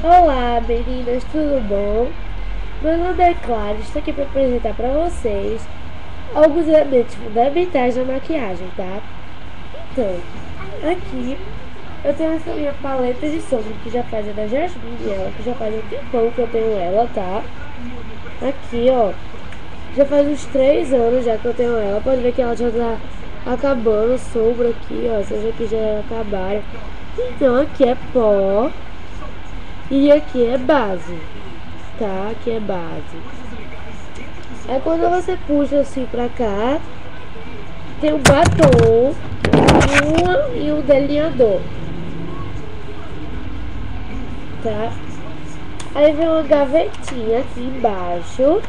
Olá, meninas, tudo bom? Meu nome é Clara, estou aqui para apresentar para vocês alguns elementos fundamentais da maquiagem, tá? Então, aqui eu tenho essa minha paleta de sombra que já faz é da Jasmine, ela que já faz um tempão que eu tenho ela, tá? Aqui, ó, já faz uns 3 anos já que eu tenho ela, pode ver que ela já tá acabando, sombra aqui, ó, essas aqui já acabaram. Então, aqui é pó. E aqui é base, tá? Aqui é base. Aí quando você puxa assim pra cá, tem um batom, e um delineador, tá? Aí vem uma gavetinha aqui embaixo,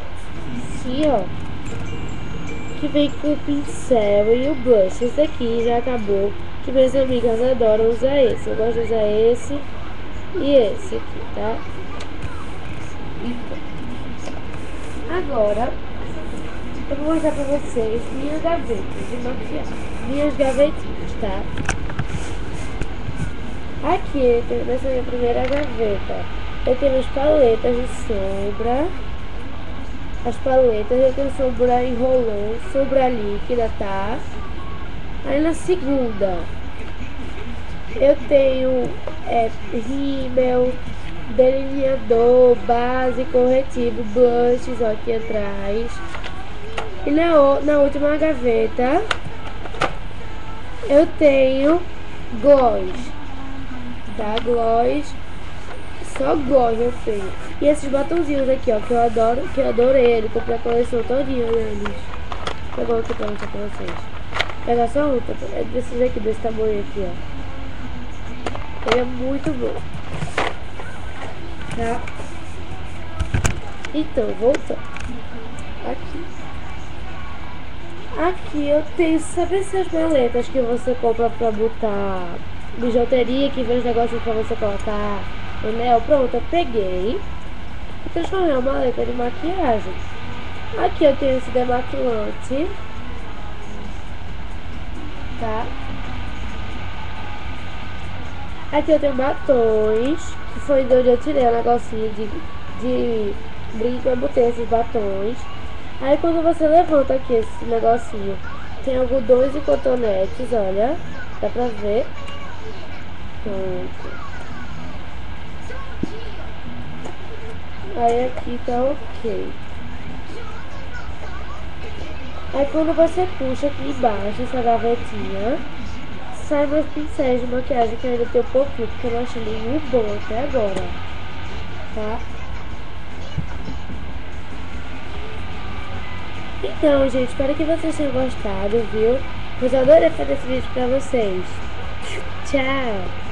assim, ó, que vem com o pincel e o blush. Esse aqui já acabou, que minhas amigas adoram usar esse. Eu gosto de usar esse e esse aqui, tá? Agora, eu vou mostrar pra vocês minhas gavetas de maquiagem. Minhas gavetinhas, tá? Aqui, nessa minha primeira gaveta, eu tenho as paletas de sombra. As paletas, eu tenho sombra em rolão, sombra líquida, tá? Aí na segunda, eu tenho rímel, delineador, base, corretivo, blushes, ó, aqui atrás. E na última gaveta, eu tenho gloss, tá? Gloss, só gloss eu tenho. E esses batonzinhos aqui, ó, que eu adoro, que eu adorei ele, comprei a coleção todinha deles. Vou pegar aqui pra mostrar pra vocês. Pega só um, é desses aqui, desse tamanho aqui, ó. Ele é muito bom, tá? Então, voltando. Aqui eu tenho, sabe essas maletas que você compra pra botar bijuteria, que vem os negócios pra você colocar anel? Pronto, eu peguei e transformei uma maleta de maquiagem. Aqui eu tenho esse demaquilante, tá? Aqui eu tenho batons, que foi de onde eu tirei o negocinho de brinco, eu botei esses batons. Aí quando você levanta aqui esse negocinho, tem algodões e cotonetes, olha, dá pra ver. Pronto. Aí aqui tá ok. Aí quando você puxa aqui embaixo essa gavetinha, sai meus pincéis de maquiagem, que ainda tem um pouquinho, porque eu não achei nenhum bom até agora, tá? Então, gente, espero que vocês tenham gostado, viu? Pois eu adorei fazer esse vídeo pra vocês. Tchau!